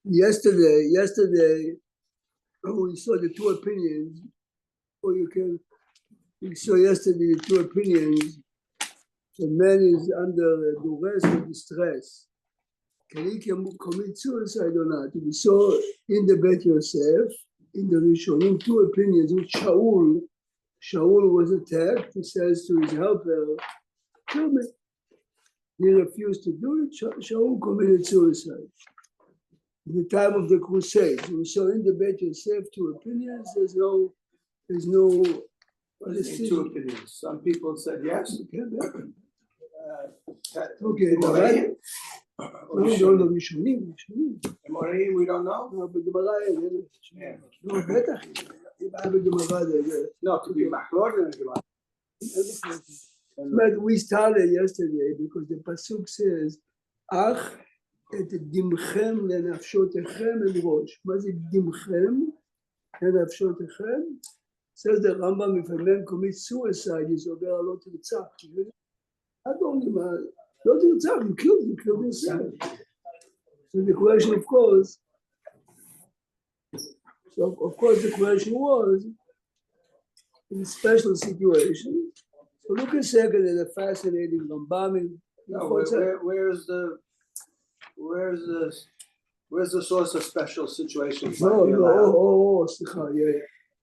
Yesterday, we saw the two opinions, or we saw yesterday the two opinions. The man is under duress or distress. Can he commit suicide or not? We saw in the Bet Yosef, in the Rishonim, two opinions. With Shaul was attacked. He says to his helper, kill me. He refused to do it. Shaul committed suicide. In the time of the Crusades, we saw in the Bet Yosef two opinions. There's no two opinions. Some people said yes. Okay, right. We don't know Rishonim. We don't know. No, but the Gemara, no, better. No, to be machlor in the But we started yesterday because the pasuk says, "Ach et dimchem lenafshotechem el rosh." What is dimchem lenafshotechem? Says the Rambam, if a man commits suicide, he's over a lot of tzach. I don't know. Not tzach. You killed yourself. So the question, of course. The question was, in a special situation. So look a second at the fascinating Rambam. Where's the source of special situations?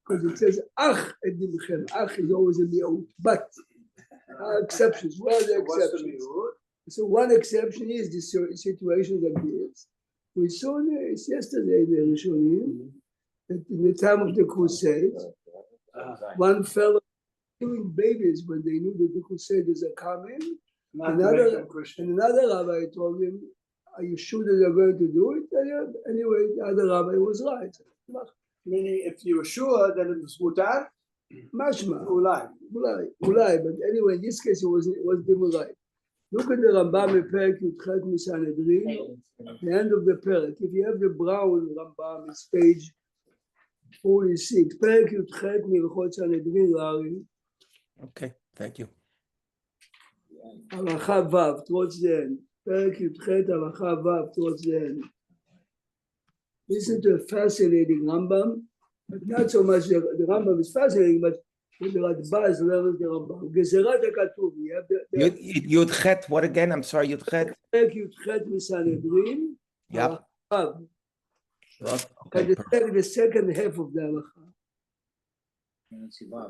Because it says ach et dimchem. Ach is always a mi'ut, but exceptions. What are the exceptions? So one exception is the situation that gives. We saw this yesterday, the Rishonim, that in the time of the Crusades, one fellow killing babies when they knew that the Crusaders are coming. Another rabbi told him, "Are you sure that they're going to do it?" Anyway, the other rabbi was right. Meaning, if you were sure that it was mutar, mashma, ulai. But anyway, in this case, it was dimulai. Look at the Rambam in Perek Yudchet Misanedrin, the end of the Perek. If you have the brown Rambam, it's page 46. Perek Yudchet Milchot Sanedrin Lari. Okay, thank you. Halacha Vav, towards the end. Perek Yudchet Halacha Vav, towards the end. Listen to a fascinating Rambam, but not so much the Rambam is fascinating, but the Radbaz levels the Rambam. Gezerat HaKatuv, you have the Yudchet, what again? I'm sorry, Yudchet. Yudchet Misanedrin. Yeah. Okay, the second half of the halacha.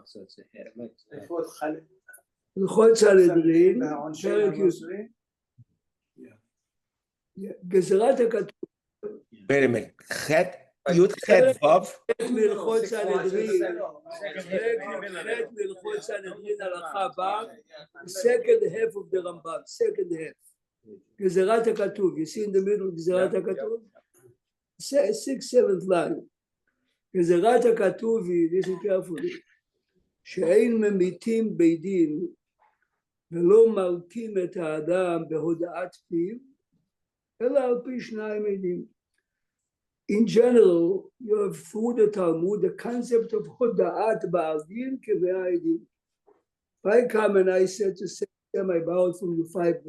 So it's a hit. L'chot Sanedrin, Perek Yudchet. Gezerat HaKatuv. Wait a minute. Yudchet Vav. Milchot Sanedrin. Milchot Sanedrin halacha Vav. Second half of the Rambam. Second half. Gezerat HaKatuv. You see in the middle Gezerat HaKatuv? 6th, 7th line. Gezerat HaKatuv, listen carefully. שאין ממיתים בדין ולא מלקים את האדם בהודעת פיו, אלא על פי שניים עדים. In general, you have through the Talmud the concept of hoda'at ba'adin keve'a'idim. If I come and I said to Sam, I borrowed from you 5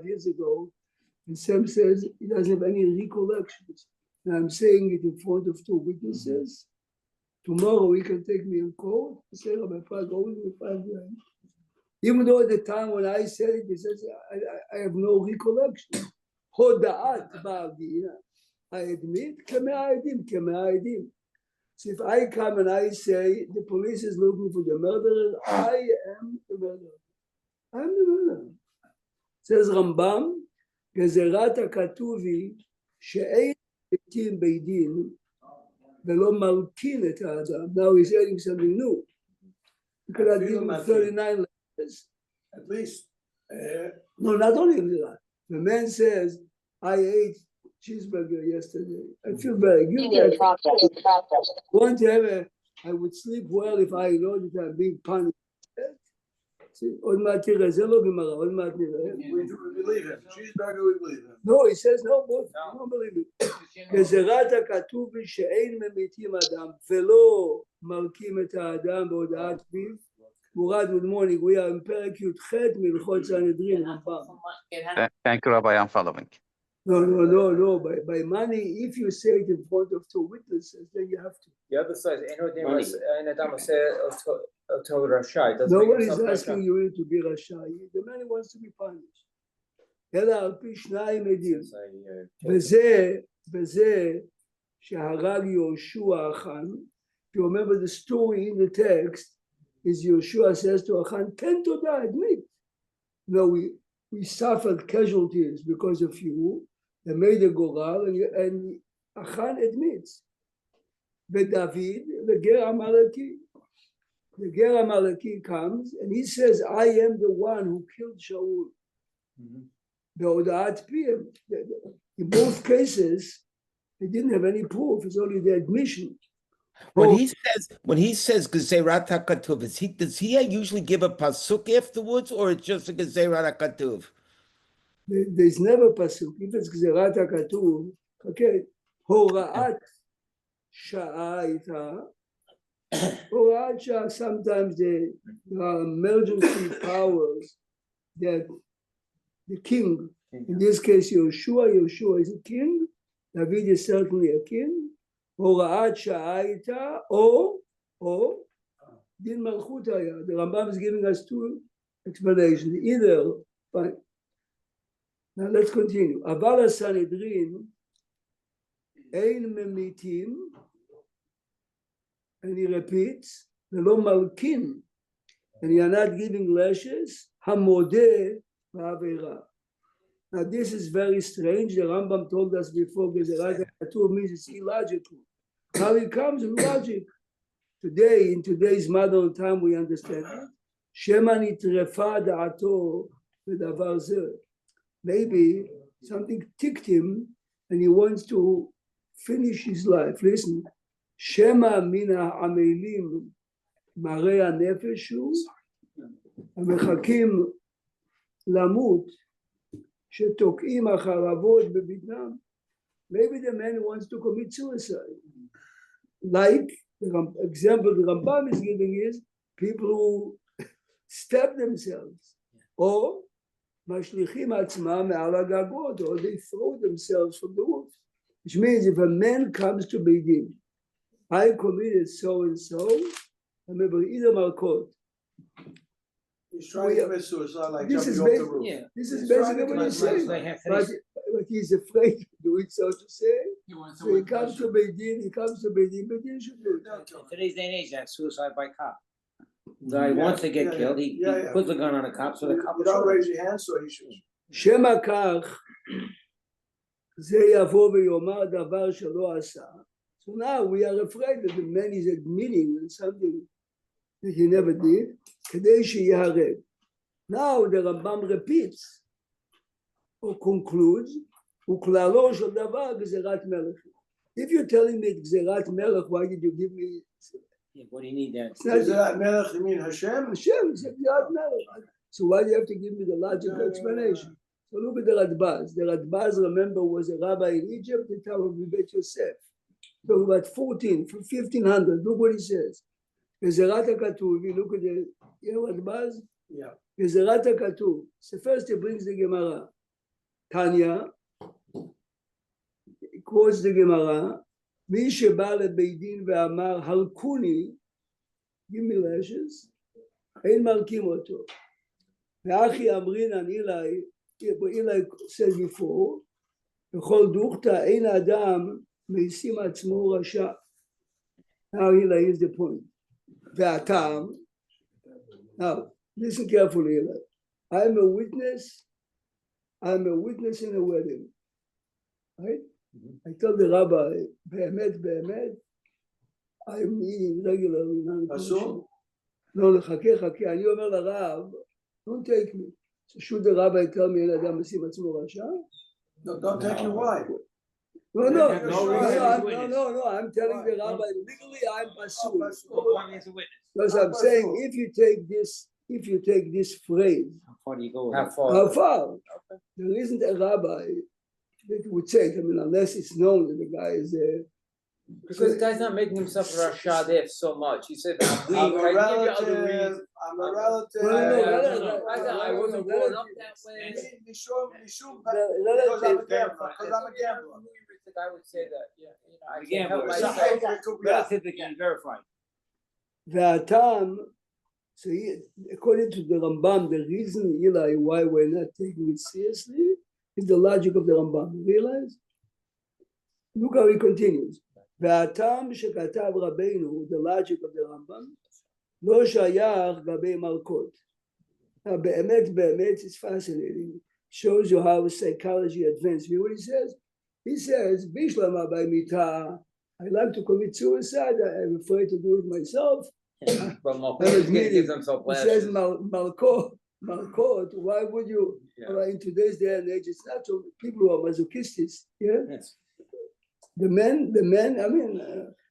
years ago, and Sam says he doesn't have any recollections. Now I'm saying it in front of 2 witnesses. Tomorrow he can take me in court and say, Rabbi Park, owes me 5 grand. Even though at the time when I said it, he says, I have no recollection. Hoda'at ba'adin. I admit, k'me'a'idim. So if I come and I say, the police is looking for the murderer, I am the murderer. I'm the murderer. Says Rambam, Gezerat HaKatuvi, she'ein mitim beidin, velo malkin et ha'adam. Now he's adding something new. You could have given 39 letters. At least. No, not only that. The man says, I ate cheeseburger yesterday. I feel very guilty. Going to I would sleep well if I know that I'm being punished. עוד מעט תראה, זה לא גמרא, עוד מעט נראה. We believe him. Cheeseburger, we believe him. No, he says no, both. I don't believe it. גזירת הכתוב שאין ממיתים אדם ולא מלקים את האדם בהודעת פיו, Murad, good morning. We are in Perek Yud-Chet, Milchot Sanhedrin, Rambam. Thank you, Rabbi. I'm following. No. By money, if you say it in front of two witnesses, then you have to. The other side, Ein Adam Oseh Oto Rasha. It doesn't make Nobody's himself asking Rasha. you to be Rasha. The man who wants to be punished. אלא על פי שניים עדים. וזה שהרג יהושע אחן, if you remember the story in the text, is Yeshua says to Achan, "Ten todah, admit. No, we suffered casualties because of you, they made a goral, and Achan admits. But David, the Ger Amaleki comes, and he says, I am the one who killed Shaul. The Odaat PM. In both cases, they didn't have any proof, it's only the admission. When he says Gezerat HaKatuv, does he usually give a pasuk afterwards, or it's just a Gezerat HaKatuv? There's never pasuk. If it's Gezerat HaKatuv, okay, Hora'at Sha'aita. Hora'at Sha'aita, sometimes there are emergency powers that the king, in this case Yeshua is a king, David is certainly a king. Hora'at Sha'aita or Din Malchut Haya. The Rambam is giving us two explanations. Either, fine. Now let's continue. Aval Sanhedrin Ein Memitim, and he repeats, Velo Malkin, and you are not giving lashes, Hamodeh Va'avera. Now this is very strange. The Rambam told us before, Gezerat HaKatuv means it's illogical. How it comes in logic. Today, in today's modern time, we understand it. Shema nitrefa da'ato v'davar zeh. Maybe something ticked him and he wants to finish his life. Listen. Shema mina amelim marei hanefesh hu המחכים למות שתוקעים החרבות בבטנם. Maybe the man wants to commit suicide. Like the example the Rambam is giving is people who stab themselves, or משליכים עצמם מעל הגגות, or they throw themselves from the roof. Which means if a man comes to Beit Din, I committed so and so, remember either Malkot. He's trying to commit suicide, like This is jumping off the roof. Yeah. This is He's basically trying to what he's commit saying. suicide. But he's afraid to do it, so to say. So he comes to Beit Din, Beit Din should do it. In today's day and age, that's suicide by cop. The guy wants to get killed, he puts a gun on a cop, so the cop You will don't shoot him. raise your hand, so he shoots. שמא כך, זה יבוא ויאמר דבר שלא עשה. So now we are afraid that the man is admitting something that he never did, כדי שיהרג. Now the Rambam repeats, or concludes, וכללו של דבר גזירת מלך. If you're telling me גזירת מלך, why did you give me? Yeah, what do you need that? It's not Is that Melech, you mean Hashem? Hashem, it's גזירת מלך. So why do you have to give me the logical explanation? So look at the Radbaz. The Radbaz, remember, was a rabbi in Egypt, the time of Bet Yosef. So about 1500, look what he says. Gezerat HaKatuv, look at the Radbaz. Yeah. Gezerat HaKatuv. So first he brings the Gemara. Tanya, he quotes the Gemara. מי שבא לבית דין ואמר, הלכוני, give me lashes, אין מלכים אותו. ואחי אמרינן Eli said before, בכל דוכתא אין אדם משים עצמו רשע. Now Eli is the point. והטעם, now listen carefully, Eli. I'm a witness in a wedding, right? I told the rabbi, באמת, I'm eating regularly. אסור? לא, חכה, אני אומר לרב, don't take me. So should the rabbi tell me, אין אדם משים עצמו רשע? No, don't take you why. No, No, I'm telling the rabbi, legally I'm pasul. As a witness. Because I'm saying, if you take this phrase, How far do you go with How it? far? how far? There isn't a rabbi that would say, I mean, unless it's known that the guy is Because the guy's not making himself a Rashad so much. He said, I'm weak, I'm a I give you other relative, reasons. I'm a relative. I wasn't born up that way. Mishum, because Relative. I'm a gambler, because I'm a gambler. I would say that, I The can't help gambler. So, myself. Relatively can be verified. והטעם, so according to the Rambam, the reason, Eli, why we're not taking it seriously is the logic of the Rambam. You realize? Look how he continues. והטעם שכתב רבינו, the logic of the Rambam, לא שייך גבי מלכות. באמת, it's fascinating. Shows you how psychology advanced. You know what he says? He says, Bishlama by mita, I like to commit suicide, I'm afraid to do it myself. But Malcolm gives himself He says, lashes. Malkot, why would you? Yeah. In today's day and age, it's not so people who are masochistas. Yeah, Yes. the men. I mean,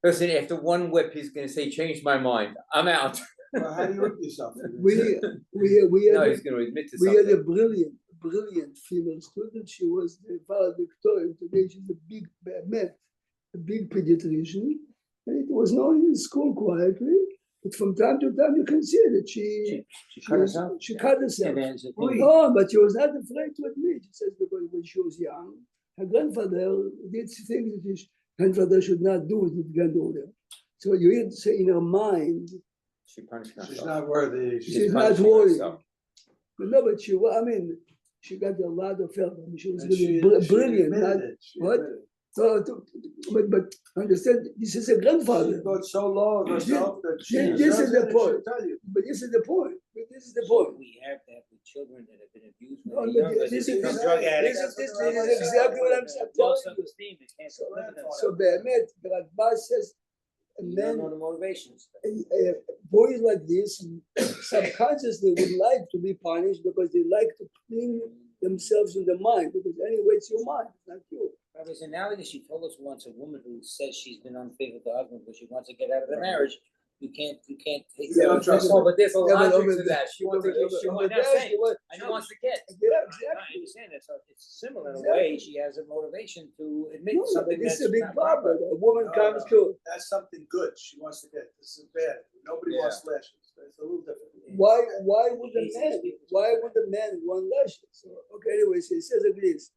Listen, after one whip, he's gonna say, change my mind, I'm out. Well, how do you whip yourself? we No, had he's gonna admit to we had a something. brilliant female student. She was the valedictorian. Today she's a big man, a big pediatrician, and it was known in the school quietly. But from time to time, you can see that She cut herself. She cut herself. And then it's a Oui. thing. No, but she was not afraid to admit. She says because when she was young, her grandfather did things that his grandfather should not do with his granddaughter. So you hear say in her mind, She punished She's herself. not worthy. she's not punishing worried. herself. But no, but she got a lot of help. I mean, she was And really she brilliant. admitted Not, it. She what? admitted it. but understand, this is a grandfather. She thought so low of herself that she This is deserves the it, and she'll point. tell you. But this is the point. This is the point. We have that with children that have been abused No, when they're but young, this they is become this- drug this addicts. is exactly what I'm Low telling you. self-esteem, they can't live in themselves. So באמת, Radbaz says, a You don't man, know the motivations. boys like this subconsciously would like to be punished because they like to clean themselves in the mind, because anyway, it's your mind, it's not you. Rabbi Zanelli, she told us once, a woman who says she's been unfaithful to her husband because she wants to get out of the marriage, you can't take Yeah, that. trust Oh, but there's a Yeah, but logic over to there- that. She wants to over get, she over wants, there, she wants- she wants to get. Yeah, I exactly. understand that, so it's similar in a Exactly. way, she has a motivation to admit No, but something this that's is a big not proper. problem. A woman No, comes no. to, That's something good she wants to get. This is bad. Nobody wants lashes. It's a little different. why would the man want lashes? So, okay, anyway, so it says like this.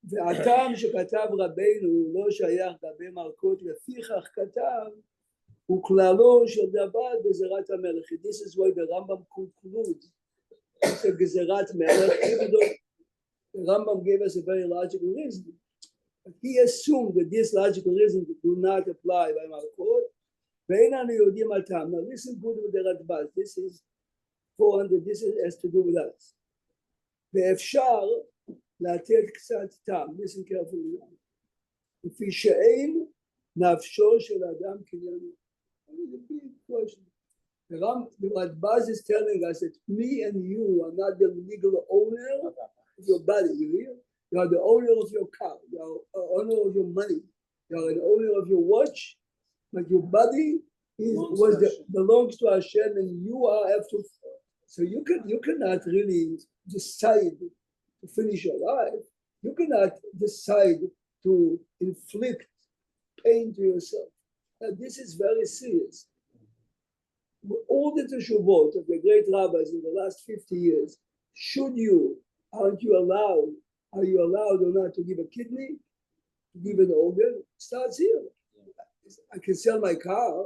והטעם שכתב רבינו לא שייך גבי מלכות, לפיכך כתב, הוא כללו של דבר גזירת המלך. This is why the Rambam concludes it's a גזירת מלך, even though the Rambam gave us a very logical reason. But he assumed that this logical reason do not apply by מלכות, ואין אנו יודעים על טעם. Now listen good with the Radbaz. This is 400, this has to do with us. ואפשר לתת קצת טעם, listen carefully now. לפי שאין נפשו של אדם קניינו. It's a big question. The Radbaz is telling us that me and you are not the legal owner of your body, you hear? You are the owner of your car, you are the owner of your money, you are the owner of your watch, but your body belongs to Hashem, and you have to. So you cannot really decide to finish your life. You cannot decide to inflict pain to yourself. Now, this is very serious. All the teshuvot of the great rabbis in the last 50 years, are you allowed or not to give a kidney, to give an organ? Starts here. I can sell my car.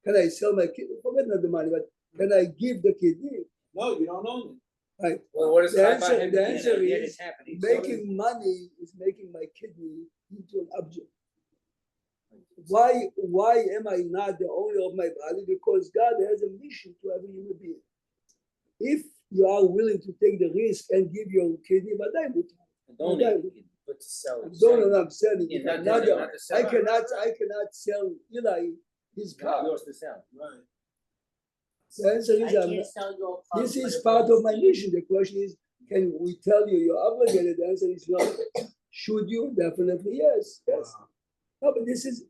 Can I sell my kidney? Forget not the money, but can I give the kidney? No, you don't own it. Right. Well, what is The Chai answer, Bahim the doing? answer Yet is it's happening. making money is making my kidney into an object. Why am I not the owner of my body? Because God has a mission to every human being. If you are willing to take the risk and give your kidney, but I would. But to sell it. I'm selling it. Yeah, I'm not not to the- sell. I cannot sell Eli his car. Yours to sell. Right. The answer is this is part of my mission. The question is, can we tell you you're obligated? The answer is no. Should you? Definitely yes. Yes. No, but this is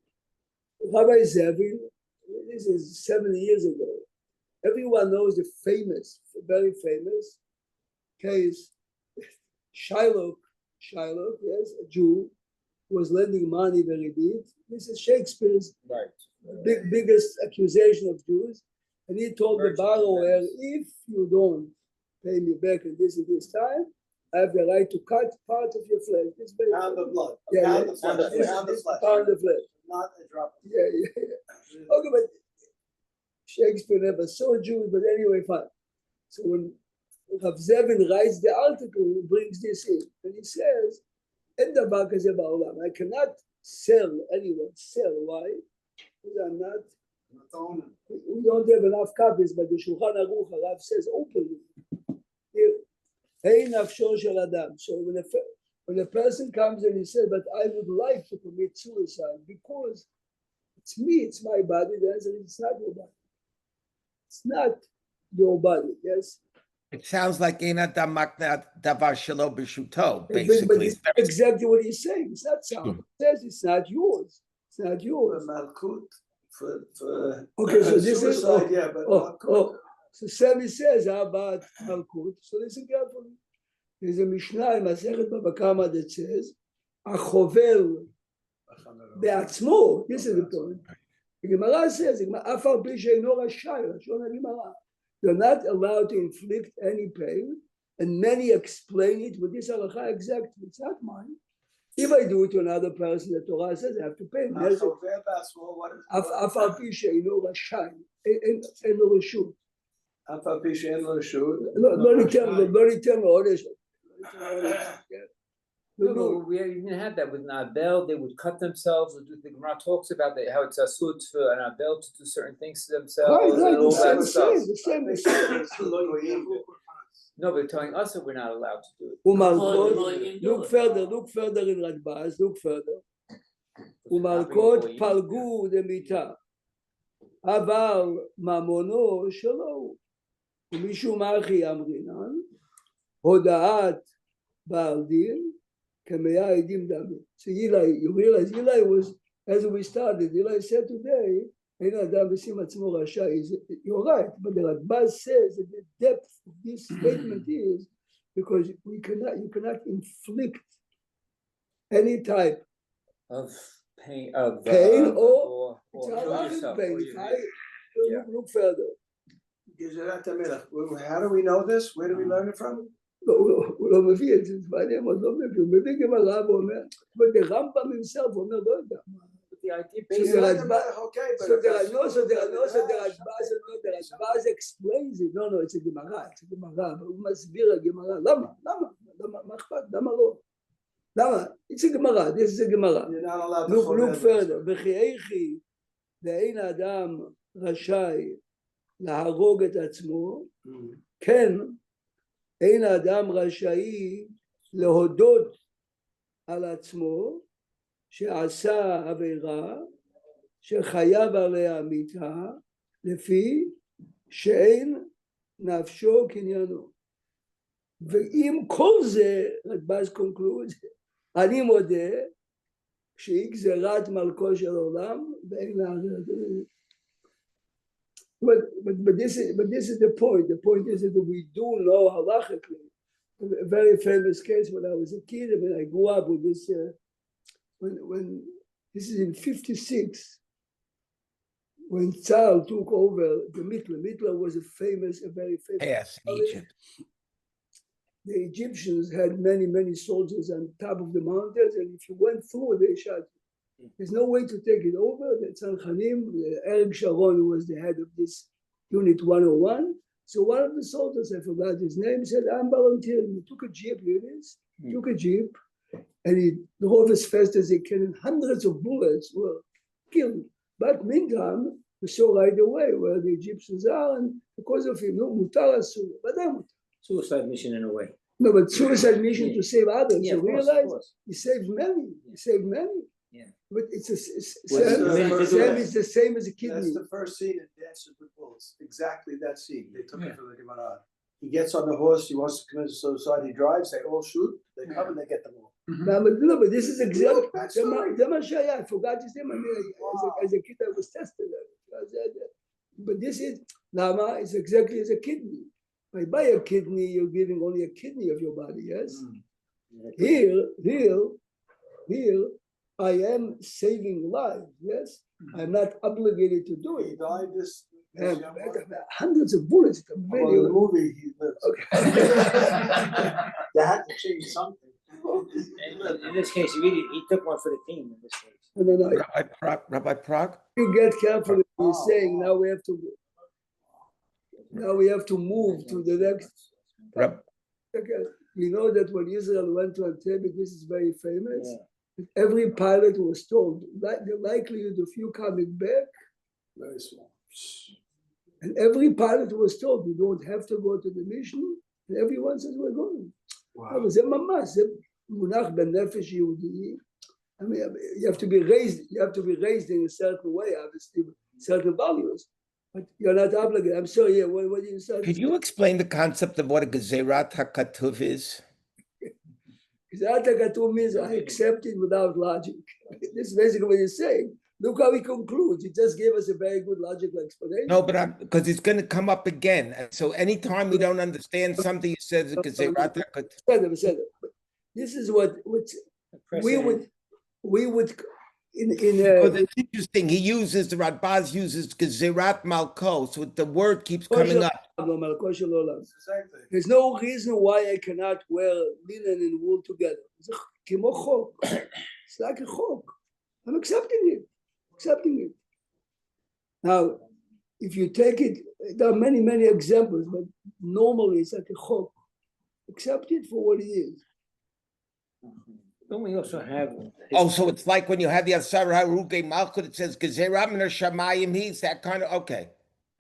Rabbi Zevin. This is 70 years ago. Everyone knows the famous, very famous case. Shiloh, yes, a Jew, was lending money very deep. This is Shakespeare's Right. biggest accusation of Jews. And he told the Merchant borrower, events. if you don't pay me back in this and this time, I have the right to cut part of your flesh. It's very Pound of blood, a Yeah, pound yeah. of flesh, Pound of flesh. pound of flesh. Pound of flesh. Not a drop. Yeah, yeah, yeah. Okay, but Shakespeare never saw Jews, but anyway, fine. So when Rav Zevin writes the article, he brings this in, and he says, "En davar kazeh ba'olam." I cannot sell anyone. Sell. Why? Because I'm not. We don't have enough copies, but the Shulchan Aruch Rav says openly. Here, "Hey nafsho shel adam." So when a person comes and he says, "But I would like to commit suicide because it's me, it's my body," the answer is it's not your body. It's not your body. Yes. It sounds like Ein Adam Makna Davar Shelo B'Shuto, But basically. it's exactly what he's saying. It's not sound. It says it's not yours. It's not yours. Malkut for Okay, so this is suicide, yeah, but oh. So Sami says, how about Malkut? So listen carefully. There's a Mishnah in Masechet Baba Kama that says, Achovel be'atzmo. This is the point. The Gemara says, "Af al pi she'eino rashay," Lashon HaGemara. You're not allowed to inflict any pain, and many explain it with this halakha exactly. It's not mine. If I do it to another person, the Torah says I have to pay. Af al pi she'eino rashay, אין לו רשות. אף על פי שאין לו רשות. לא ניתן לו עונש. No, but we even had that with Nabel. They would cut themselves. The Gemara talks about that, how it's a suit for Nabel to do certain things to themselves Right, and all that the stuff. same. No, but telling us that we're not allowed to do it. Look further in Radbaz, look further. ומלכות פלגו דמיתה, אבל ממונו שלו. ומשום אחי אמרינן, הודעת בעל דין, כמאה עדים דמים. So Eli, you realize Eli was, as we started, Eli said today, אין אדם בשים עצמו רשע. You're right, but the Radbaz says that the depth of this statement is because you cannot inflict any type Of pain, or yourself, pain. or your- Look further. How do we know this? Where do we learn it from? הוא לא מביא את זה, מעניין, הוא לא מביא, הוא מביא גמרא ואומר, but the Rambam himself אומר, לא יודע. The idea So based the on Radbaz explains it. No, it's a גמרא, אבל הוא מסביר הגמרא. למה? מה אכפת? למה לא? למה? It's a גמרא, this is a גמרא. You're not allowed to Look further. וכי איכי ואין האדם רשאי להרוג את עצמו, כן, אין האדם רשאי להודות על עצמו שעשה עבירה שחייב עליה מיתה לפי שאין נפשו קניינו. ועם כל זה, רדב"ז קונקלוד, אני מודה שהיא גזירת מלכו של עולם ואין לה... But this is the point. The point is that we do know halachically. A very famous case when I was a kid, when I grew up with this, when this is in 56, when Tzal took over the Mitler. Mitler was a very famous. Pass in Egypt. The Egyptians had many soldiers on top of the mountains, and if you went through, they shot you. There's no way to take it over. The Tzanchanim, Eric Sharon was the head of this Unit 101. So one of the soldiers, I forgot his name, said, I'm volunteering. He took a jeep, and he drove as fast as he can, and hundreds of bullets were killed. But meantime, we saw right away where the Egyptians are, and because of him, no, mutar asur, but then Suicide mission in a way. no, but suicide mission to save others. Yeah, You of course, realize of course. he saved many. He saved many. Yeah. But it's What's Sam the- is the same as a kidney. That's the first scene in Dancing with Bulls. Exactly that scene. They took it from the Gemara. He gets on the horse. He wants to commit suicide. He drives. They all shoot. They come and they get them all. No, but this is exactly. Backstory. I forgot his name. As a kid, I was tested. But this is Lama. It's exactly as a kidney. If I buy a kidney, you're giving only a kidney of your body. Yes. Here, I am saving lives, yes? I'm not obligated to do He it. died this And young boy? hundreds of bullets, it's a Well, in the video. movie, he lives. Okay. They had to change something. In this case, he took one for the team in this case. And then Rabbi Prague? you get careful if you're Oh, saying wow. now we have to move to the next. Rab- Okay. You know that when Israel went to Entebbe, this is very famous. Yeah. Every pilot was told that the likelihood of you coming back, Very small. and every pilot was told you don't have to go to the mission, and everyone says we're going. Wow. זה ממש, זה מונח בנפש יהודי. I mean, you have to be raised in a certain way, obviously, with certain values. But you're not obligated. I'm sorry, yeah, what you said. Could you explain the concept of what a Gezerat HaKatuv is? That Katuv means I accept it without logic. This is basically what you're saying. Look how he concludes. He just gave us a very good logical explanation. No, but because it's going to come up again. And so anytime we don't understand something, he says Gezerat HaKatuv. But this is what we would in Because it's interesting. He uses, the Radbaz uses Gezerat Malko, so the word keeps coming up. Exactly. There's no reason why I cannot wear linen and wool together. זה כמו חוק. It's like a chok. I'm accepting it. Now, if you take it, there are many, many examples, but normally it's like a chok. Accept it for what it is. Don't we also have? Oh, so it's like when you have the Asar HaRuge Malchut, it says Gezerat Min HaShamayim, he's that kind of, okay.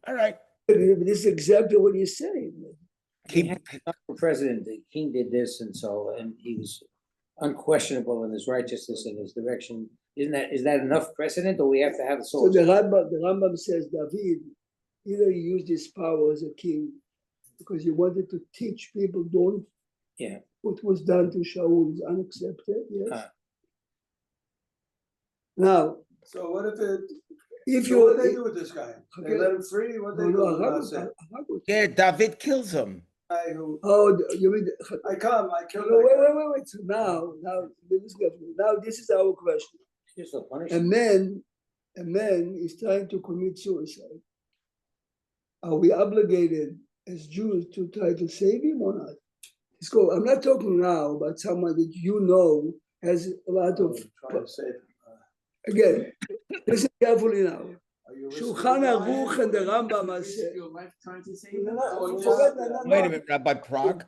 All right. This is exactly what you're saying. Keep, The president, the king did this and he was unquestionable in his righteousness and his direction. Is that enough precedent, or we have to have a So source? the Rambam says David, either he used his power as a king because he wanted to teach people don't. Yeah. What was done to Shaul is unaccepted. Yes. Ah. Now, So what if so what do they you do with this guy? They Okay. let him free? What they do? That's it. yeah, David kills him. Guy who, You mean I kill no, that guy. wait. So now this is our question. Just a A punishment. man is trying to commit suicide. Are we obligated as Jews to try to save him or not? I'm not talking now about someone that you know has a lot of. Trying to save him. Again, listen carefully now. Are you risking Shulchan your Aruch life? and the Rambam are saying. Wait a minute, Rabbi Prague.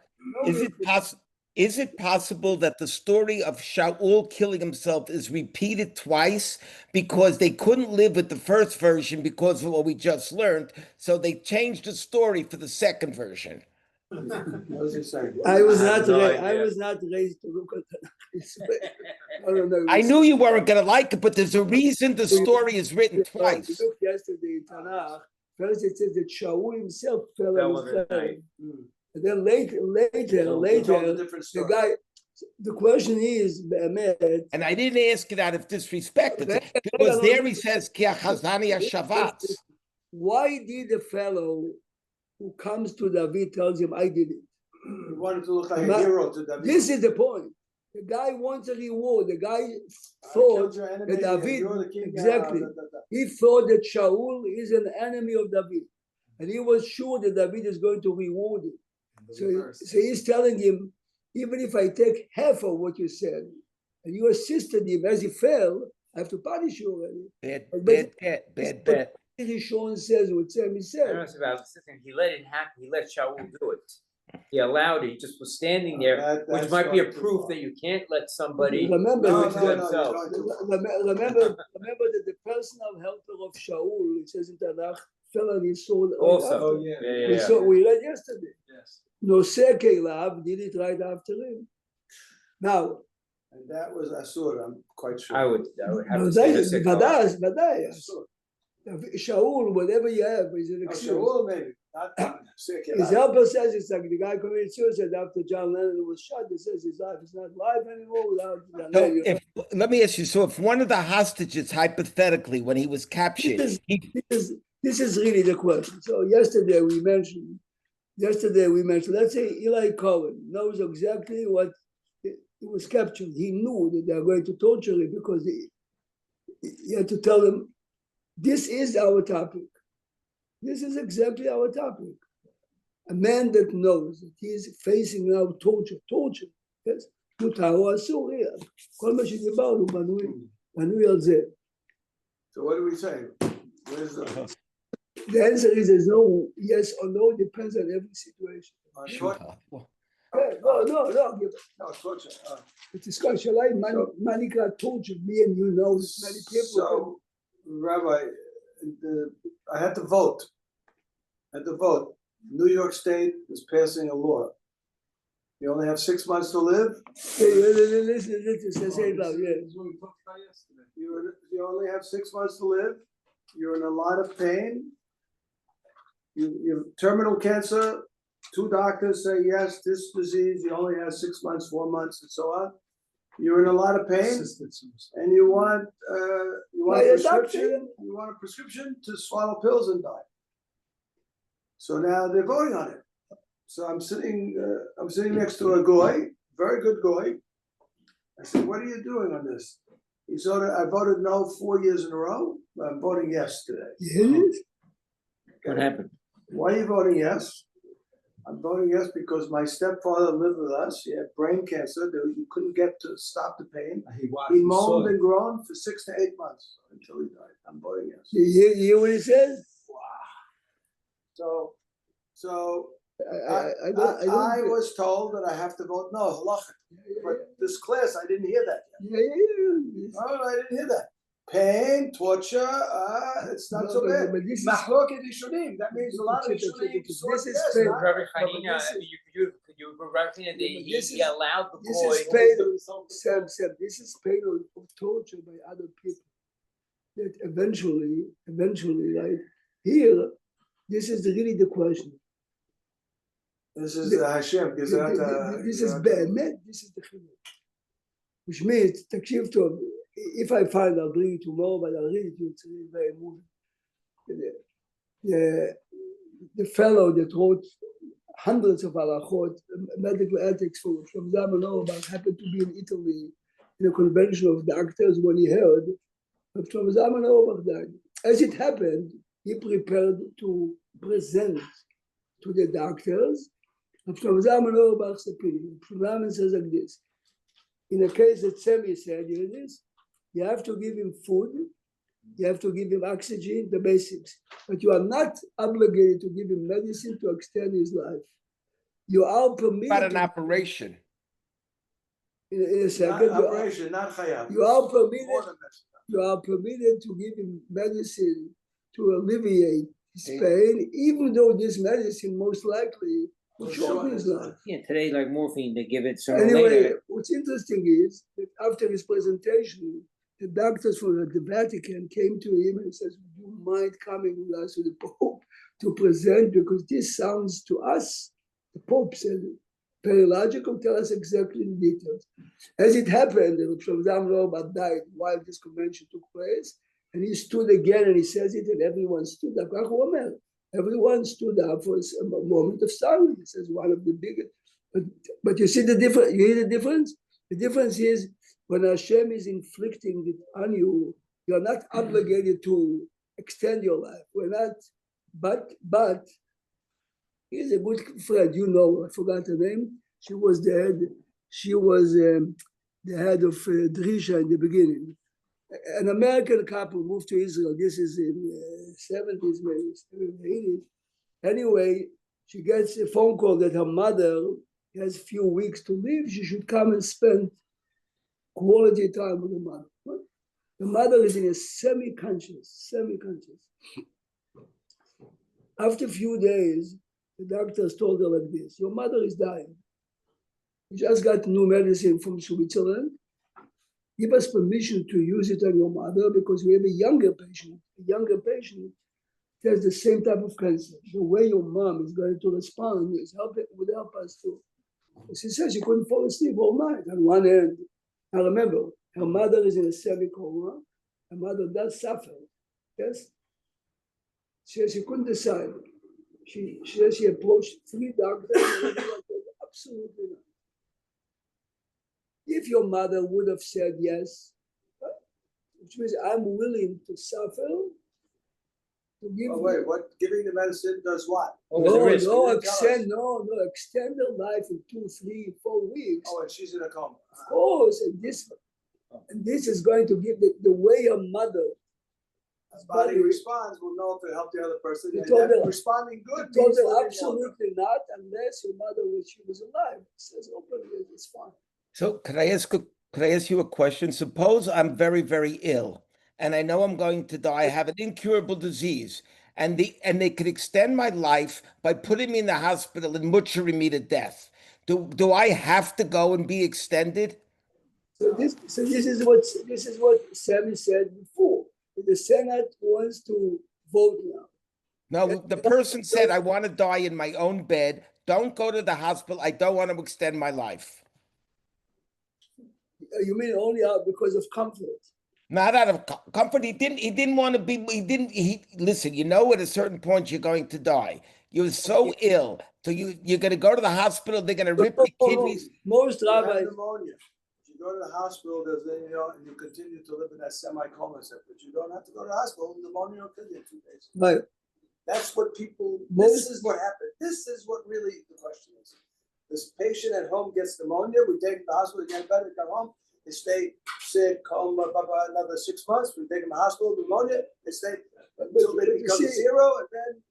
Is it possible that the story of Shaul killing himself is repeated twice because they couldn't live with the first version because of what we just learned, so they changed the story for the second version? What was he saying? I was not no raised. idea. I was not raised to look at that. I don't know. I knew you weren't going to like it, but there's a reason the story is written We twice. looked yesterday in Tanakh. First, it says that Shaul himself fell Fell on on his the head. knife. And then later, He told a different the story. guy. The question is, Be'emet, And I didn't ask it out of disrespect. Because there he says, Ki achazani hashavatz. why did the fellow who comes to David tells him, I did it? He wanted to look like a But hero to David. This is the point. The guy wants a reward. The guy I thought killed your enemy, that David, you're the king, exactly. He thought that Shaul is an enemy of David. And he was sure that David is going to reward him. So he's telling him, even if I take half of what you said, and you assisted him as he fell, I have to punish you already. Bad bet. Rishon says what Sammy I don't said. know about assisting. He let it happen. He let Shaul do it. He allowed it. He just was standing there, which might be a proof that you can't let somebody. Remember, No, do it no, to no, themselves. remember that the personal helper of Shaul, it says in Tanakh, fell on his sword. Also, yeah. We read yesterday. Yes. Noseh Keilav did it right after him. Now, And that was Asur, I'm quite sure. I would have to say this. ודאי. Shaul, whatever you have, is an Oh, excuse. Shaul, maybe, not His helper says it's like the guy committed suicide after John Lennon was shot. He says his life is not live anymore without John So Lennon. let me ask you, so if one of the hostages, hypothetically, when he was captured, This is really the question. So yesterday we mentioned, let's say Eli Cohen knows exactly what he was captured. He knew that they are going to torture him because he had to tell them, this is our topic. This is exactly our topic. A man that knows that he is facing now torture, yes? מותר או אסור, כל מה שדיברנו בנוי על זה. So what do we say? Where's the? The answer is there's no yes or no, depends on every situation. No. No, torture. It's a special life. Many got tortured. Me and you know many people. So, Rabbi, I had to vote. New York State is passing a law. You only have 6 months to live. Listen, say it loud, yeah. You only have 6 months to live. You're in a lot of pain. You have terminal cancer. 2 doctors say yes, this disease. You only have 6 months, 4 months, and so on. You're in a lot of pain, and you want a prescription. You want a prescription to swallow pills and die. So now they're voting on it. So I'm sitting next to a goy, very good goy. I said, "What are you doing on this?" He said, "I voted no 4 years in a row. I'm voting yes today." Yes? What happened? Why are you voting yes? I'm voting yes because my stepfather lived with us. He had brain cancer. You couldn't get to stop the pain. He moaned and groaned for 6 to 8 months until he died. I'm voting yes. You hear what he says? So I don't was told that I have to vote no, halacha. But this class, I didn't hear that yet. Yeah. No, I didn't hear that. Pain, torture, it's not so bad. But this is- Mahloket Rishonim, that means a lot of Rishonim. This is yes, pain. not- Rabbi but Hanina, this is- could you Rabbi Hanina, this he is- allowed the This boy. is pain, Sam, this is pain of torture by other people. That eventually, right here, this is really the question. This is Hashem. This is באמת, this is the chiluk. Which means, תקשיב טוב, if I find I'll bring it tomorrow, but I'll read it to you, it's really very moving. The fellow that wrote hundreds of halachot, medical ethics from Zalman Auerbach, happened to be in Italy in a convention of doctors when he heard that Zalman Auerbach died. As it happened, he prepared to present to the doctors Zalman Auerbach's opinion. Zalman says like this: in a case that Semi said, you know this, you have to give him food, you have to give him oxygen, the basics, but you are not obligated to give him medicine to extend his life. You are permitted. About an operation. In a second, Operation, not chayav. you are permitted. More than that. You are permitted to give him medicine to alleviate his pain, even though this medicine most likely will shorten his life. Yeah, today, like morphine, they give it sooner or Anyway, later. what's interesting is that after his presentation, the doctors from the Vatican came to him and says, "Would you mind coming with us to the Pope to present? Because this sounds to us," the Pope said, "very logical. Tell us exactly the details." As it happened, Rav Zalman Auerbach died while this convention took place, and he stood again and he says it, and everyone stood up. Everyone stood up for a moment of silence. He says one of the biggest. But you see the difference. You hear the difference. The difference is when Hashem is inflicting it on you, you are not obligated to extend your life. We're not. But here's a good friend. You know, I forgot her name. She was the head. She was the head of Drisha in the beginning. An American couple moved to Israel. This is in the 70s, maybe 80s. Anyway, she gets a phone call that her mother has a few weeks to live. She should come and spend quality time with the mother. The mother is in a semi-conscious. After a few days, the doctors told her like this: "Your mother is dying. We just got new medicine from Switzerland. Give us permission to use it on your mother because we have a younger patient. A younger patient has the same type of cancer. The way your mom is going to respond would help us too." She said she couldn't fall asleep all night on one end. Now remember, her mother is in a semi-coma. Her mother does suffer. Yes? She said she couldn't decide. She said she approached 3 doctors and everyone said absolutely not. if your mother would have said yes, which means I'm willing to suffer to give. Oh, wait, what, giving the medicine does what? What was the No, risk? no, You didn't tell us. extend her life in 2, 3, 4 weeks. Oh, and she's in a coma. Of course, and this is going to give the way your mother. His body responds, we'll know if it helped the other person. You And told that her- responding good Told means her living longer. absolutely not, unless your mother, when she was alive, says openly, it's fine. So could I ask you a question? Suppose I'm very, very ill and I know I'm going to die. I have an incurable disease, and they could extend my life by putting me in the hospital and butchering me to death. Do I have to go and be extended? So this is what Sammy said before. The Senate wants to vote now. No, the person said, I want to die in my own bed. Don't go to the hospital. I don't want to extend my life. You mean only out because of comfort? Not out of comfort. He didn't want to be, listen, you know, at a certain point you're going to die. You're so ill. So you're going to go to the hospital. They're going to rip your kidneys. Most You have rabbis, pneumonia. You go to the hospital, there's, and you continue to live in that semi-coma, but you don't have to go to the hospital. Pneumonia will kill you in 2 days. right? That's what people, Most- this is what happened. This is what really the question is. This patient at home gets pneumonia, we take him to the hospital, they get better, they come home, they stay sick, coma, another 6 months, we take him to the hospital, pneumonia, they stay until they you become see- zero, and then.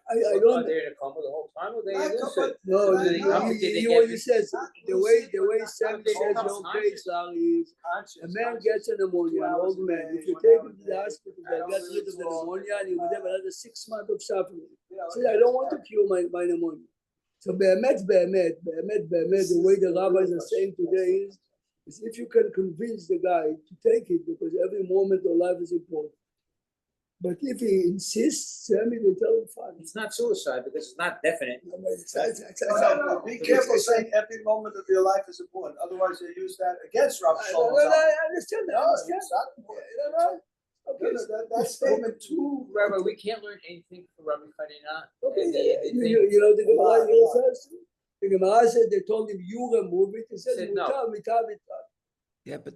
I Are don't. they in a coma the whole time, or they Not lucid? No, Not- you, no. you what he says, Not the way lucid, Sam but says not your conscious. base is Conscious, a man conscious. gets a pneumonia, 2 an hours old a man. day, If you 1 take hour him to a the day, hospital, I they don't get live rid of the long. pneumonia, and he would have another 6 months of suffering. You know, So I don't want to cure my pneumonia. So be'emet, the way the rabbis are saying today is if you can convince the guy to take it, because every moment of life is important. But if he insists, Sammy will tell him fine. It's not suicide because it's not definite. No, no, be careful saying every moment of your life is important, otherwise they use that against Rabbi Shlomo Zalman. I understand, I No, understand. it's not important. Okay, That statement too. Rabbi, we can't learn anything from Rabbi Hanina. okay. You know the Gemara, you know first? The Gemara said they told him you remove it. He said Said no. mitar. Yeah, but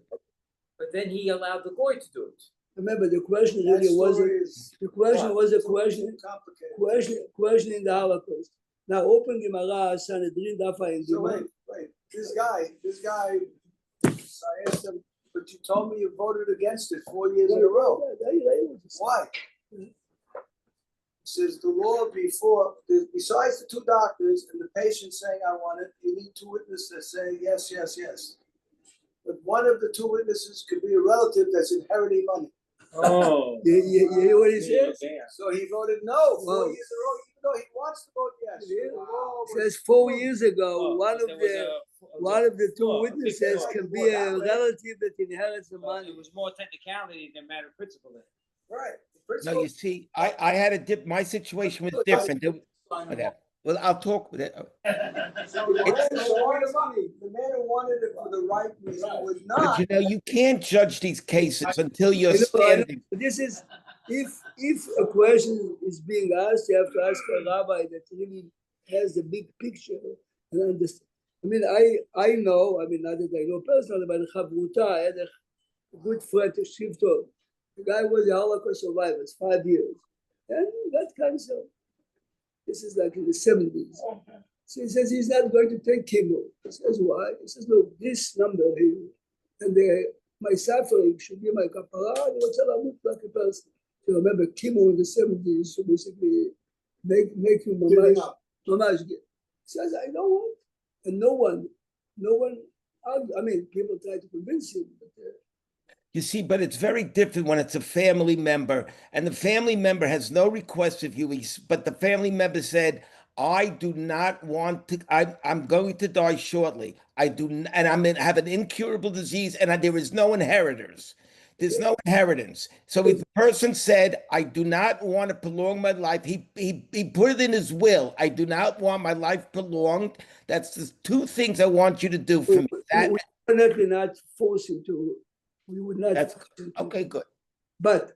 But then he allowed the goy to do it. Remember the question That really wasn't. story is The question was a too complicated. questioning the Holocaust. Now open Gemara, Sanhedrin, Dafa, and So Gemara. wait, this guy, I asked him, but you told me you voted against it 4 years in a row. Why? He says the law before, besides the 2 doctors and the patient saying I want it, you need 2 witnesses that say yes, yes, yes. But one of the 2 witnesses could be a relative that's inheriting money. Oh. You hear what he says? So he voted no 4 Wow. years in a row, even though he wants to vote yes. The law It was- says 4 years ago, one of the 2 witnesses can be a relative that inherits the money. It was more technicality than matter of principle. Right. no, you see, I had my situation was different. Whatever. Well, I'll talk with it. So the man who wanted it for the right reason would But not. you know, you can't judge these cases until I you're know. standing. This is, if a question is being asked, you have to ask a rabbi that really has the big picture and understand. I mean, I know, not that I know personally, but Chavruta, I had a good friend, a Shivton. The guy was a Holocaust survivor, 5 years, and got cancer. This is like in the 70s. So he says he's not going to take chemo. He says, why? He says, look, this number here, and my suffering should be my kapara, and what's look like a person. So remember, chemo in the 70s, so basically make you mamash get. He says, I don't want. And no one, people try to convince him, but You see, but it's very different when it's a family member, and the family member has no request of you, but the family member said, I do not want to, I'm going to die shortly. And have an incurable disease, and there is no inheritors. There's no inheritance. So if the person said, I do not want to prolong my life, he put it in his will. I do not want my life prolonged. That's the 2 things I want you to do for me. we would definitely not force him to. We would not. That's force him to. okay, good. But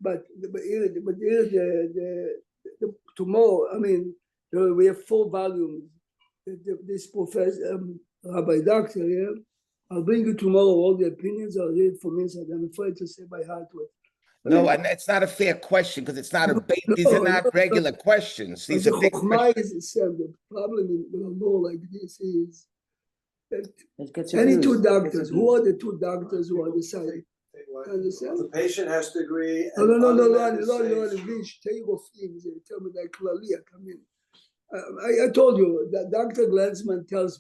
tomorrow, we have 4 volumes. This professor, Rabbi Doctor, I'll bring you tomorrow all the opinions. I'll read from inside. I'm afraid to say by heart what. No, and it's not a fair question because it's not a these are not regular questions. But These the are big chokhmah questions. is the problem with a law like this is that It gets any abused. two It gets doctors, who are the two doctors who are deciding? Understand? The patient has to agree. No, and other לא, members say it's true. שתי רופאים, זה יותר מדי כללי, אתה מבין? I told you that Dr. Glansman tells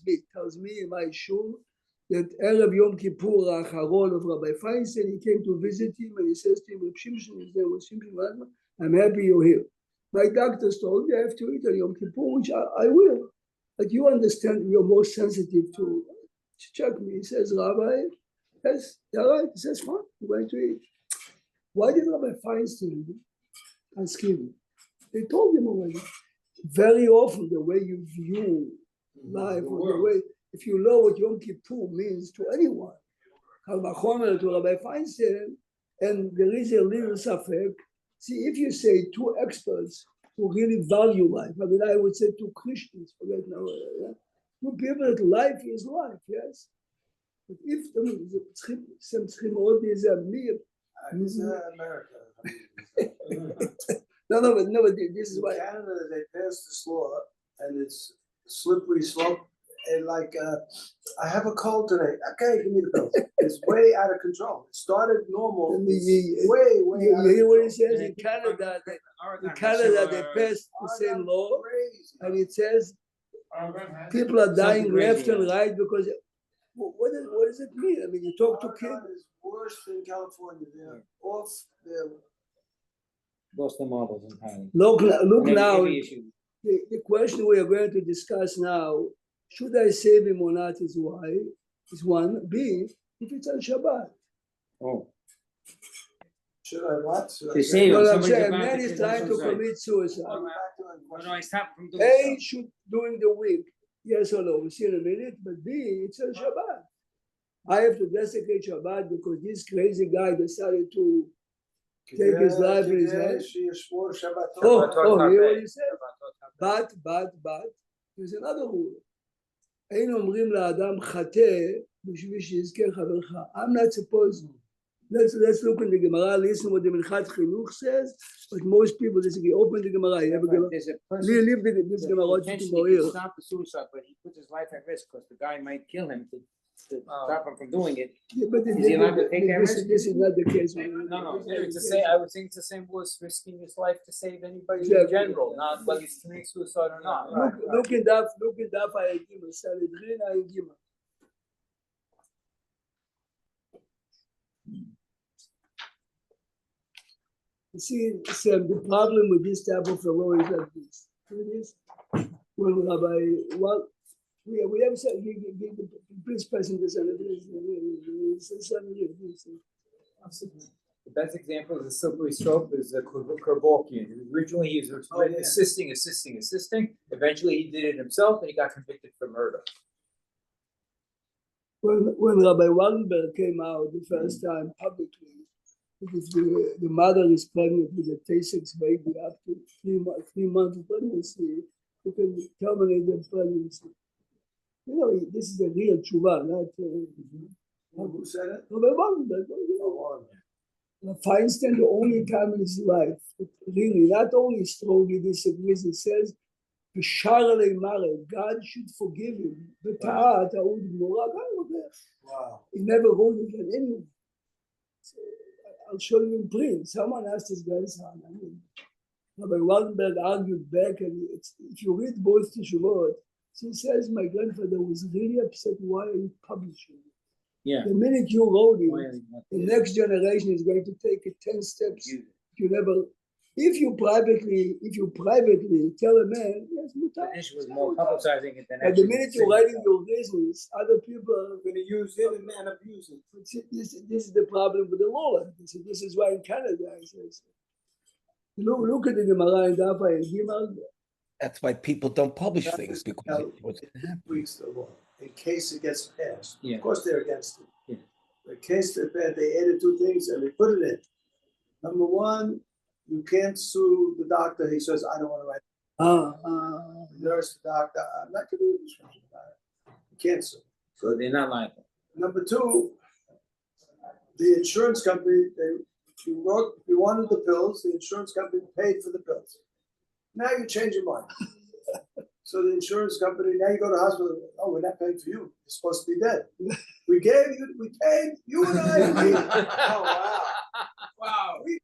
me in my shul that Erev Yom Kippur האחרון of Rabbi Feinstein, he came to visit him and he says to him, Reb Shimshon, his name was Shimshon Glansman, I'm happy you're here. My doctors told me I have to eat on Yom Kippur, which I will. But you understand, you're more sensitive to check me. He says, Rabbi, yes, you're right. He says, fine, I'm going to eat. Why did Rabbi Feinstein ask him? They told him already. Very often, the way you view life, or the way, if you know what Yom Kippur means to anyone, Kal Vachomer to Rabbi Feinstein, and there is a little safek. See, if you say two experts who really value life, I mean, I would say two Christians, forget now, two people that life is life, yes? But if, I mean, some מאוד להיזהר, It's America. No, but this is In why. Canada, they passed this law and it's slippery slope. And like, I have a cold today. Okay, give me the pill. It's way out of control. It started normal. And It's way You out of hear what he control. says? In Canada, they passed the same law, Crazy. and it says people are dying Something left crazy, and yeah. right because what does it mean? I mean, you talk to kids. Oregon is worse than California. They're off their. Lost the models entirely. Look Every now. issue. The question we are going to discuss now: should I save him or not? Is why is one. B, if it's on Shabbat. Oh, Should I what? Should I They say- say- Well, I'm somebody's saying a about man to is commit trying to suicide. commit suicide. I'll go back to my question. I stopped from doing A should during the week, yes or no, we'll see in a minute, but B, it's on Shabbat. I have to desecrate Shabbat because this crazy guy decided to take his life in his hand. שישמור שבתות. Oh, hear what he said? But, there's another rule. אין אומרים לאדם חטא בשביל שיזכה חברך. I'm not supposed. Let's look in the Gemara, listen what the Minchas Chinuch says, but most people, this is open the Gemara. You have a Gemara. There's a person. Leave this Gemara to Potentially he tomorrow. could stop the suicide, but he puts his life at risk because the guy might kill him to stop him from doing it. Yeah, but Is he allowed to take that this risk? is not the case. No, it's the same, I would think it's the same was risking his life to save anybody in Exactly. general, not whether it's to make suicide or not. Look in Daf Ayagima, Sanhedrin Ayagima. You see, Sam, the problem with this type of a law is like this. It is when Rabbi, well, we have said, the priest person the Sanhedrin. The best example is the slippery slope is the Kerbaukian. Originally, he was Oh, yeah. assisting. Eventually, he did it himself, and he got convicted for murder. When Rabbi Wallenberg came out the first time publicly, because the mother is pregnant with a Tay-6 baby up to 3 months of pregnancy, you can terminate the pregnancy. You know, this is a real tshuva, not Who said it? Rabbi Wallenberg. Feinstein, the only time in his life, that really, not only strongly disagrees, he says, God should forgive him. Wow. He never wrote it on anyone. So, I'll show you in print. Someone asked his grandson. I mean, Rabbi Wallenberg argued back, and if you read both Teshuvot, he says, my grandfather was really upset. Why are you publishing it? Yeah. The minute you wrote it, Why are you not the doing next generation is going to take it 10 steps. it? You never. If you privately tell a man, yes, The mutar. issue was more publicizing it than But the actually minute you're saying writing it. your business, other people are Going to use it and abuse it. This is the problem with the law. This is why in Canada, I says, look at the Gemara in Daf Ayagima. That's why people don't publish things because Now, what's gonna happen. Weeks the law, in case it gets passed. Yeah. Of course, they're against it. Yeah. In case they added 2 things and they put it in. Number 1, you can't sue the doctor. He says, I don't want to write. The nurse, the doctor, I'm not going to do this. You can't sue. So they're not liable. Number two, the insurance company, you wanted the pills, the insurance company paid for the pills. Now you change your mind. So the insurance company, now you go to the hospital, oh, we're not paying for you, you're supposed to be dead. We paid, you and I. Oh, wow. Wow. You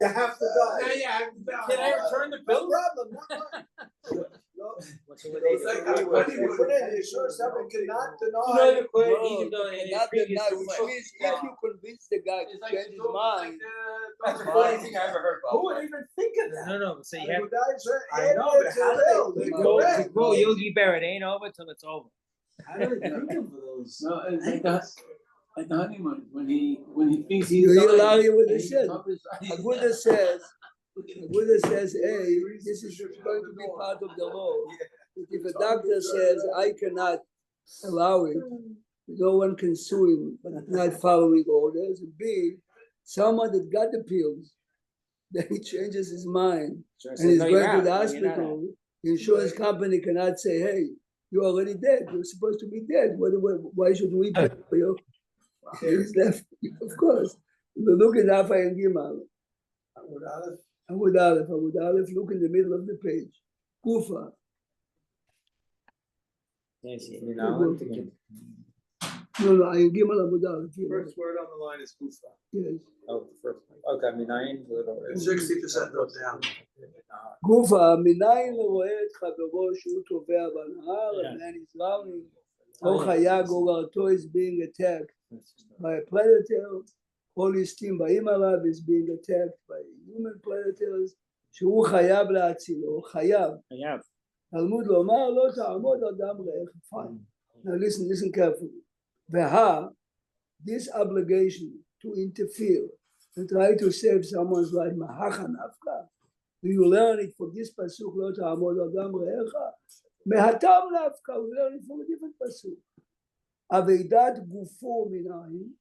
have to die. Can I return the No bill? problem, not mine. No. What's the way they It's do like, it? what do you put in, the insurance company cannot No, deny. you could, No, even though you in cannot previous deny, to which what? means if you convince the guy to change his mind, That's the funniest thing I ever heard, Who Bob. would even think of that? No, so you Like, have. who died, sir? I know, but how do they- They to go quote- back. To quote Yogi Berra, it ain't over till it's over. How do they think of those? No, it's like the honeymoon, when he thinks You he's hear dying. Larry what he and he said? covers- Aguda says, hey, this is going to be part of the law. If a doctor says, I cannot allow it, no one can sue him, but not following orders. B, someone that got the pills, then he changes his mind So I and said, he's no, going you're to out. the No, you're not out. hospital. The insurance company cannot say, hey, you're already dead. You're supposed to be dead. Why should we pay for you? He's left, of course. Look at Alpha and Gimel. Amud Aleph, look in the middle of the page. Kufa. Yes, you know, I'm thinking, No, I Gimel Amud Aleph. First word on the line is kufa. Yes. Oh, the first one. Okay, I mean, I ain't little. 60% goes down. גופה, מניין רואה את חברו שהוא טובע בנהר, a man is drowning, או חיה גוררתו is being attacked by a predator, או ליסטים באים עליו is being attacked by human predators, שהוא חייב להצילו, חייב. חייב. תלמוד לומר, לא תעמוד אדם רעך. Fine. Now listen carefully. This obligation to interfere and try to save someone's life, מהכה נפקא. Do you learn it from this pasuk? לא תעמוד אדם רעך. מהטעם נפקא, we learn it from a different pasuk. אבדת גופו מנין.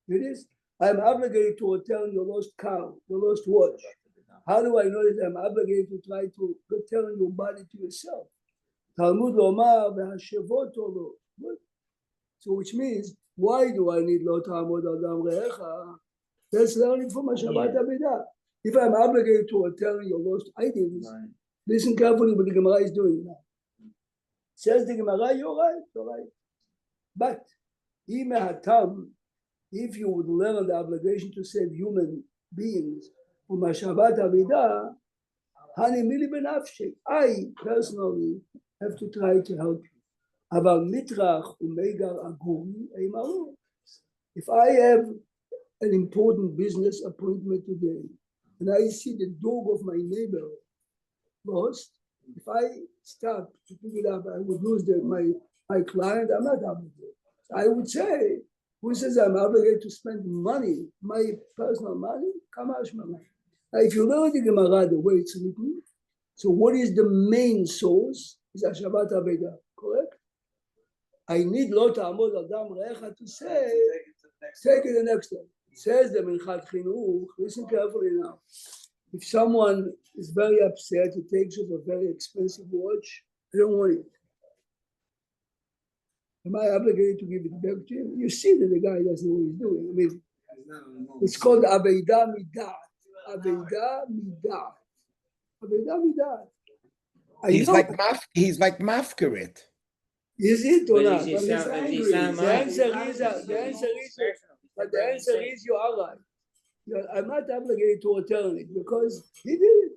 It is, I'm obligated to return your lost cow, your lost watch. How do I know that I'm obligated to try to return your body to yourself? Talmud lomar v'hashevot lo. So which means, why do I need lo ta'amod adam re'echa? Let's learn it from Shabbat Abidah. If I'm obligated to return your lost items, listen carefully what the Gemara is doing now. Says the Gemara, you're right. But if you would learn the obligation to save human beings, Umashavat Avidah, Hani Mili Benafshik, I personally have to try to help you. Aval Mitrach Umegar Aguri Eimaru. If I have an important business appointment today, and I see the dog of my neighbor lost, if I stop to pick it up, I would lose my client. I'm not obligated. I would say, who says I'm obligated to spend money, my personal money? Kamash money. If you learn the Gemara the way it's written, so what is the main source? Is Shabbat Avidah, correct? I need Lo Ta'amod Adam Re'echa to say, take it the next step. Says the Minchat Chinuch, listen carefully now. If someone is very upset, he takes off a very expensive watch, I don't want it. Am I obligated to give it back to him? You see that the guy doesn't know what he's doing. I mean, it's called Aveidah Midat. Aveidah Midat. Aveidah Midat. He's like Mafkarit. Is it or But not? is he But he's sound- is angry. he sound The mind? answer is you are right. I'm not obligated to return it because he did it.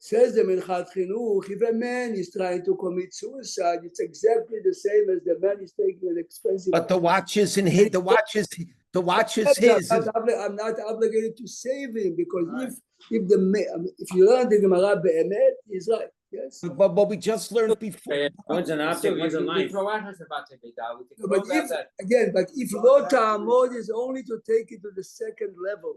Says the Minchat Chinuch, if a man is trying to commit suicide, it's exactly the same as the man is taking an expensive. But the watch isn't his. The watch is his. I'm not obligated to save him because if you learn the Gemara be'emet, he's right. Yes. But we just learned before. One's an object, one's a We life. throw out her Shabbat Avidah, we can But throw out if that. again, but if lo ta'amod is only to take it to the second level,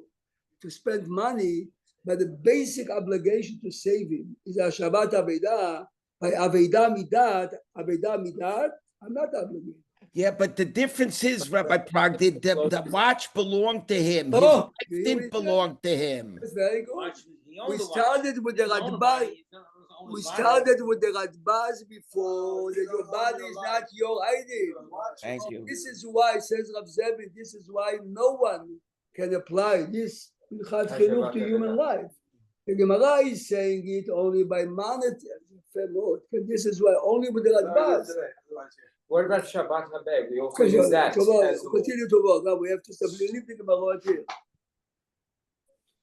to spend money, but the basic obligation to save him is a Shabbat Avidah. By Aveidah Midat, I'm not obligated. Yeah, but the difference is, Rabbi Prague, the watch belonged to him. His Oh, life didn't belong to him. That's very good. Watch, he owned We the watch. started with the He owned the Radbaz. body, he We started with the Radbaz before, that your body is not your item. Thank you. This is why, says Rav Zevi, this is why no one can apply this Hilchat Chinuch to human life. The Gemara is saying it only by monetary. This is why only with the Radbaz. What about Shabbat Habeg? We also use that as Continue to work. Now we have to leave the Gemara here.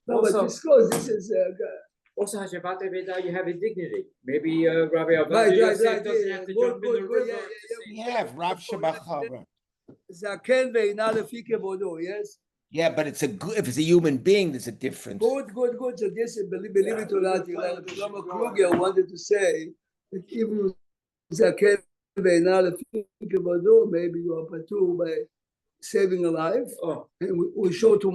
No, but Also- discuss, this is, also Shabbat Habeg, you have a dignity. Maybe Rabbi right, Abadi right, Yosef right, doesn't yeah, have to good, jump in the good, river. yeah, to yeah, see- We have Rav Shabachara. Zaken ve'ina lefi kevodo, yes? Yeah, but it's a good, if it's a human being, there's a difference. Good, good, good. So this is, believe it or not, like Shlomo Kruger wanted to say that even Zaken ve'ina lefi kevodo, maybe you are patur by saving a life. Oh. And we show to